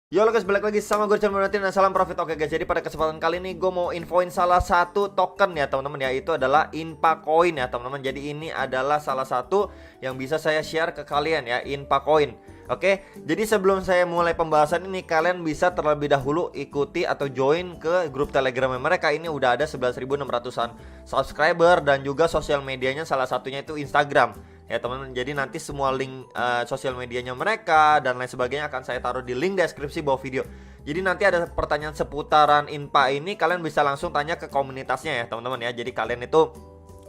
Yo guys, balik lagi sama gue Chan Berarti dan salam profit. Oke guys, jadi pada kesempatan kali ini gue mau infoin salah satu token ya teman-teman ya. Itu adalah Inpa Coin ya teman-teman. Jadi ini adalah salah satu yang bisa saya share ke kalian ya, Inpa Coin. Oke, jadi sebelum saya mulai pembahasan ini, kalian bisa terlebih dahulu ikuti atau join ke grup Telegram mereka. Ini udah ada 11.600-an subscriber dan juga sosial medianya salah satunya itu Instagram. Ya teman-teman, jadi nanti semua link sosial medianya mereka dan lain sebagainya akan saya taruh di link deskripsi bawah video. Jadi nanti ada pertanyaan seputaran Inpa ini, kalian bisa langsung tanya ke komunitasnya ya teman-teman ya. Jadi kalian itu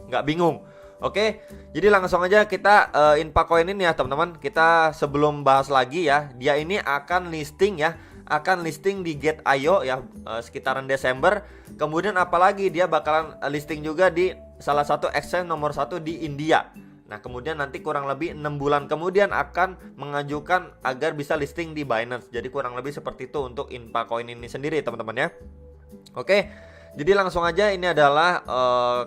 nggak bingung. Oke, jadi langsung aja kita Inpa Coin ini ya teman-teman. Kita sebelum bahas lagi ya, dia ini akan listing ya, akan listing di Gate.io ya sekitaran Desember. Kemudian apalagi dia bakalan listing juga di salah satu exchange nomor 1 di India. Nah kemudian nanti kurang lebih 6 bulan kemudian akan mengajukan agar bisa listing di Binance. Jadi kurang lebih seperti itu untuk Inpa Coin ini sendiri teman-teman ya. Oke, jadi langsung aja ini adalah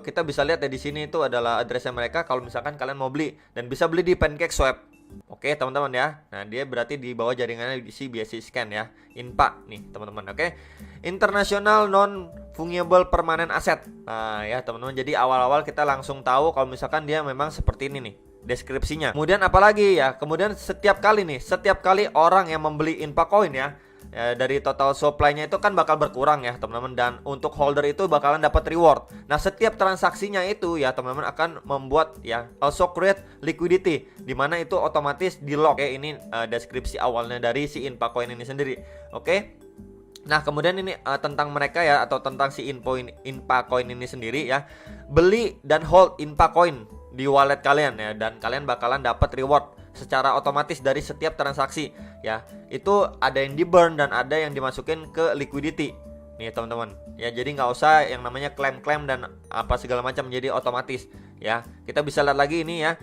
kita bisa lihat ya di sini itu adalah addressnya mereka. Kalau misalkan kalian mau beli dan bisa beli di PancakeSwap. Oke teman-teman ya. Nah dia berarti di bawah jaringannya di BSC Scan ya. Inpa nih teman-teman. Oke, International Non Fungible Permanent Asset. Nah ya teman-teman, jadi awal-awal kita langsung tahu kalau misalkan dia memang seperti ini nih deskripsinya. Kemudian apalagi ya, kemudian setiap kali orang yang membeli Inpa Coin ya, dari total supply-nya itu kan bakal berkurang ya teman-teman, dan untuk holder itu bakalan dapat reward. Nah setiap transaksinya itu ya teman-teman akan membuat ya also create liquidity, dimana itu otomatis di lock ya. Ini deskripsi awalnya dari si Inpa Coin ini sendiri. Oke. Nah kemudian ini tentang mereka ya, atau tentang si Inpa Coin ini sendiri ya. Beli dan hold Inpa Coin di wallet kalian ya, dan kalian bakalan dapat reward secara otomatis dari setiap transaksi ya. Itu ada yang di burn dan ada yang dimasukin ke liquidity nih teman-teman ya. Jadi nggak usah yang namanya klaim-klaim dan apa segala macam, jadi otomatis ya. Kita bisa lihat lagi ini ya,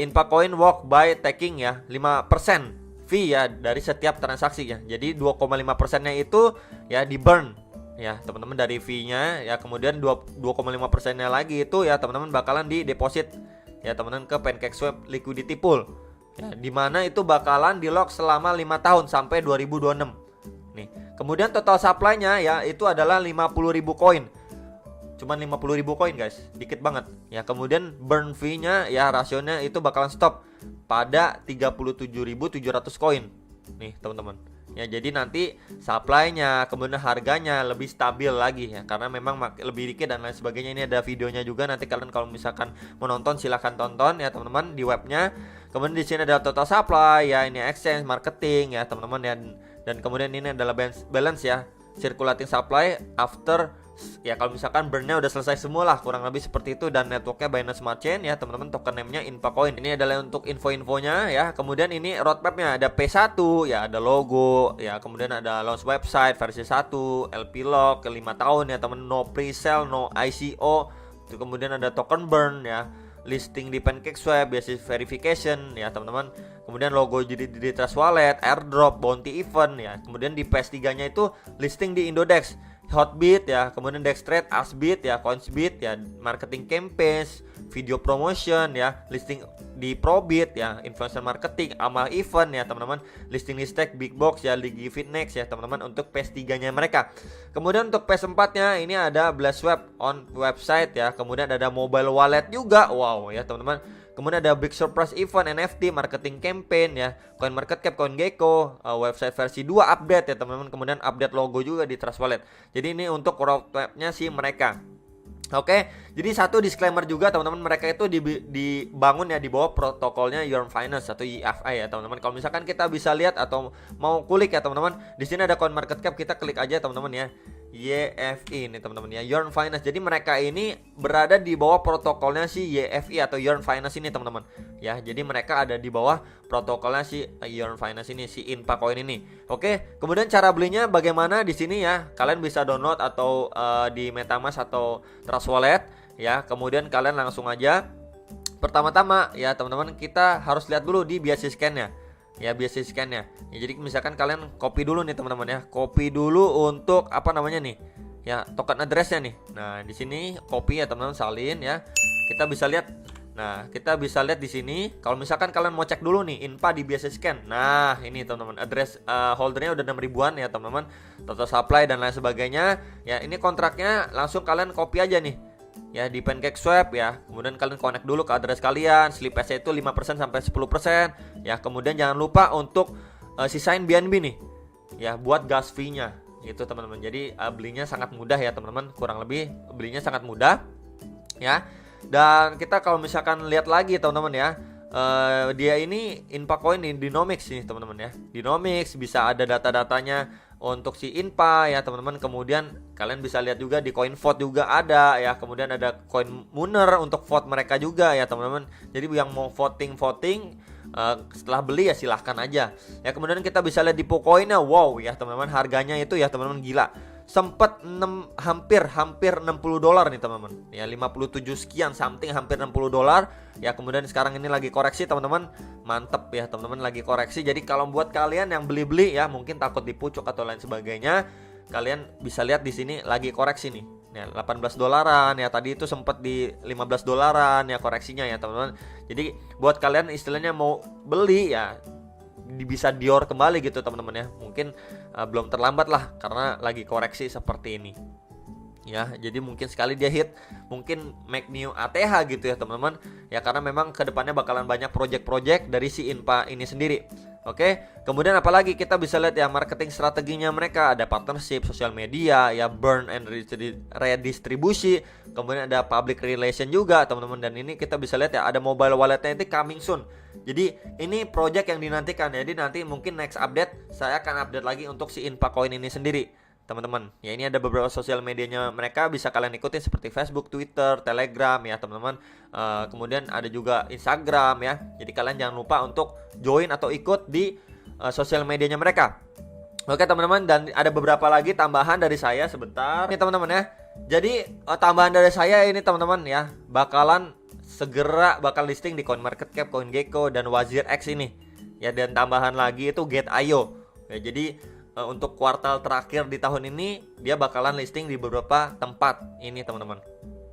Inpa Coin work by taking ya 5% fee ya dari setiap transaksi ya. Jadi 2,5%-nya itu ya di burn ya teman-teman dari fee-nya ya. Kemudian 2,5%-nya lagi itu ya teman-teman bakalan di deposit ya teman-teman ke PancakeSwap liquidity pool ya, dimana itu bakalan di lock selama 5 tahun sampai 2026 nih. Kemudian total supply-nya ya itu adalah 50.000 koin. Cuman 50.000 koin guys, dikit banget ya. Kemudian burn fee-nya ya rasionya itu bakalan stop pada 37.700 koin nih teman-teman ya. Jadi nanti supply-nya kemudian harganya lebih stabil lagi ya, karena memang lebih dikit dan lain sebagainya. Ini ada videonya juga, nanti kalian kalau misalkan menonton silahkan tonton ya teman-teman di webnya. Kemudian di sini ada total supply ya, ini exchange marketing ya teman-teman ya. Dan kemudian ini adalah balance ya, circulating supply after ya, kalau misalkan burn-nya udah selesai semua lah, kurang lebih seperti itu. Dan networknya Binance Smart Chain ya teman-teman, token name-nya Inpa Coin. Ini adalah untuk info-infonya ya. Kemudian ini roadmap-nya, ada P1 ya, ada logo ya. Kemudian ada launch website versi 1, LP lock ke 5 tahun ya teman, no pre-sale, no ICO. Kemudian ada token burn ya, listing di PancakeSwap, basis verification ya teman-teman. Kemudian logo jadi di Trust Wallet, airdrop, bounty event ya. Kemudian di PS3-nya itu listing di Indodex, Hotbit ya, kemudian Dextrade, Asbit ya, Coinsbit ya, marketing campaigns, video promotion ya, listing di Probit ya, influencer marketing, amal event ya teman-teman, listing di Stack, Big Box ya, Ligi Fitnex ya teman-teman untuk PS3-nya mereka. Kemudian untuk PS4-nya ini ada Blastweb on website ya, kemudian ada mobile wallet juga, wow ya teman-teman. Kemudian ada Big Surprise Event, NFT, marketing campaign ya, CoinMarketCap, CoinGecko, website versi 2 update ya teman-teman. Kemudian update logo juga di Trust Wallet. Jadi ini untuk roadmap-nya sih mereka. Oke, jadi satu disclaimer juga teman-teman, mereka itu dibangun ya di bawah protokolnya Yearn Finance atau YFI ya teman-teman. Kalau misalkan kita bisa lihat atau mau kulik ya teman-teman, di sini ada CoinMarketCap, kita klik aja teman-teman ya. YFI ini teman-teman ya, Yearn Finance. Jadi mereka ini berada di bawah protokolnya si YFI atau Yearn Finance ini teman-teman ya. Jadi mereka ada di bawah protokolnya si Yearn Finance ini, si Inpa Coin ini. Oke, kemudian cara belinya bagaimana di sini ya? Kalian bisa download atau di MetaMask atau Trust Wallet ya. Kemudian kalian langsung aja, pertama-tama ya teman-teman, kita harus lihat dulu di BSC Scan-nya ya, BSC Scan-nya ya. Jadi misalkan kalian copy dulu nih teman-teman ya, copy dulu untuk apa namanya nih ya, token address-nya nih. Nah di sini copy ya teman-teman, salin ya. Kita bisa lihat Nah, kita bisa lihat di sini. Kalau misalkan kalian mau cek dulu nih INPA di biasa scan. Nah, ini teman-teman, address holdernya udah 6 ribuan ya teman-teman. Total supply dan lain sebagainya. Ya, ini kontraknya langsung kalian copy aja nih. Ya, di PancakeSwap ya. Kemudian kalian connect dulu ke address kalian. Slippage itu 5% sampai 10%. Ya, kemudian jangan lupa untuk sisain BNB nih. Ya, buat gas fee-nya. Gitu teman-teman. Jadi belinya sangat mudah ya teman-teman. Kurang lebih belinya sangat mudah. Ya. Dan kita kalau misalkan lihat lagi teman-teman ya, dia ini INPA coin di Dynamics nih teman-teman ya. Dynamics bisa ada data-datanya untuk si INPA ya teman-teman. Kemudian kalian bisa lihat juga di CoinVote juga ada ya. Kemudian ada CoinMooner untuk vote mereka juga ya teman-teman. Jadi yang mau voting setelah beli ya silahkan aja ya. Kemudian kita bisa lihat di Pocoinnya, wow ya teman-teman, harganya itu ya teman-teman gila, sempat hampir $60 nih teman-teman ya, 57 sekian something, hampir $60 ya. Kemudian sekarang ini lagi koreksi teman-teman, mantep ya teman-teman, lagi koreksi. Jadi kalau buat kalian yang beli-beli ya, mungkin takut dipucuk atau lain sebagainya, kalian bisa lihat di sini lagi koreksi nih ya, $18 ya, tadi itu sempat di $15 ya koreksinya ya teman-teman. Jadi buat kalian istilahnya mau beli ya, bisa dior kembali gitu teman-teman ya. Mungkin belum terlambat lah karena lagi koreksi seperti ini ya. Jadi mungkin sekali dia hit, mungkin make new ATH gitu ya teman-teman ya, karena memang kedepannya bakalan banyak project-project dari si INPA ini sendiri. Oke, kemudian apalagi kita bisa lihat ya marketing strateginya mereka, ada partnership, sosial media ya, burn and redistribusi, kemudian ada public relation juga teman-teman. Dan ini kita bisa lihat ya, ada mobile walletnya itu coming soon. Jadi ini project yang dinantikan. Jadi nanti mungkin next update saya akan update lagi untuk si INPA coin ini sendiri teman-teman ya. Ini ada beberapa sosial medianya mereka, bisa kalian ikutin seperti Facebook, Twitter, Telegram ya teman-teman. Kemudian ada juga Instagram ya. Jadi kalian jangan lupa untuk join atau ikut di sosial medianya mereka. Oke teman-teman, dan ada beberapa lagi tambahan dari saya sebentar. Ini teman-teman ya. Jadi tambahan dari saya ini teman-teman ya, bakalan segera bakal listing di CoinMarketCap, CoinGecko dan WazirX ini. Ya, dan tambahan lagi itu Gate.io. Ya, jadi untuk kuartal terakhir di tahun ini dia bakalan listing di beberapa tempat ini teman-teman.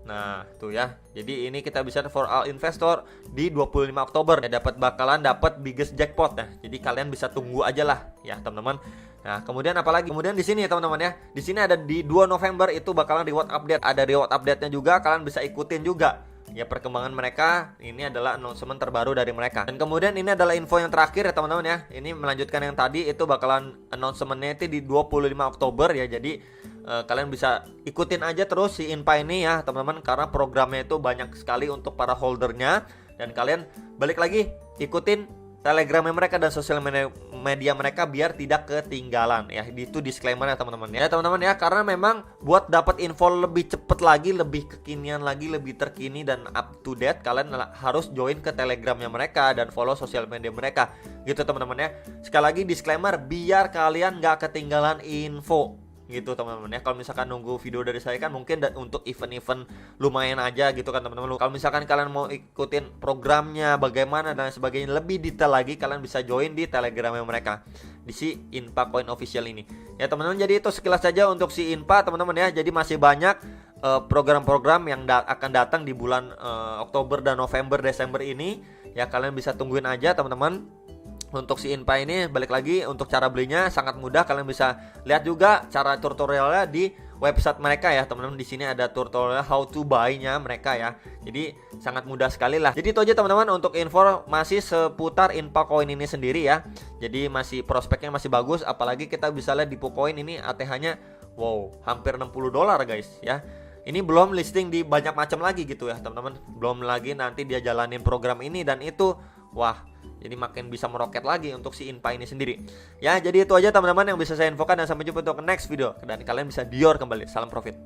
Nah, tuh ya. Jadi ini kita bisa for all investor di 25 Oktober ya, bakalan dapat biggest jackpot ya. Jadi kalian bisa tunggu aja lah ya, teman-teman. Nah, kemudian apalagi? Kemudian di sini teman-teman ya. Di sini ada di 2 November itu bakalan reward update. Ada reward update-nya juga, kalian bisa ikutin juga. Ya, perkembangan mereka, ini adalah announcement terbaru dari mereka. Dan kemudian ini adalah info yang terakhir ya teman-teman ya. Ini melanjutkan yang tadi, itu bakalan announcement-nya itu di 25 Oktober ya. Jadi kalian bisa ikutin aja terus si INPA ini ya teman-teman, karena programnya itu banyak sekali untuk para holdernya. Dan kalian balik lagi ikutin Telegramnya mereka dan sosial media mereka biar tidak ketinggalan ya. Itu disclaimer ya teman-teman ya. Teman-teman ya, karena memang buat dapat info lebih cepet lagi, lebih kekinian lagi, lebih terkini dan up to date, kalian harus join ke Telegramnya mereka dan follow sosial media mereka gitu teman-teman ya. Sekali lagi disclaimer, biar kalian gak ketinggalan info gitu teman-teman ya. Kalau misalkan nunggu video dari saya kan mungkin untuk event-event lumayan aja gitu kan teman-teman. Kalau misalkan kalian mau ikutin programnya bagaimana dan sebagainya lebih detail lagi, kalian bisa join di Telegramnya mereka di si INPA Coin Official ini ya teman-teman. Jadi itu sekilas saja untuk si INPA teman-teman ya. Jadi masih banyak program-program yang akan datang di bulan Oktober dan November, Desember ini ya. Kalian bisa tungguin aja teman-teman. Untuk si INPA ini balik lagi, untuk cara belinya sangat mudah. Kalian bisa lihat juga cara tutorialnya di website mereka ya teman-teman. Di sini ada tutorial how to buy-nya mereka ya. Jadi sangat mudah sekali lah. Jadi itu aja teman-teman untuk informasi seputar INPA coin ini sendiri ya. Jadi masih prospeknya masih bagus, apalagi kita bisa lihat di Pocoin ini ATH-nya wow, hampir $60 guys ya. Ini belum listing di banyak macam lagi gitu ya teman-teman. Belum lagi nanti dia jalanin program ini dan itu, wah, jadi makin bisa meroket lagi untuk si INPA ini sendiri. Ya, jadi itu aja teman-teman yang bisa saya infokan, dan sampai jumpa untuk next video. Dan kalian bisa dior kembali. Salam profit.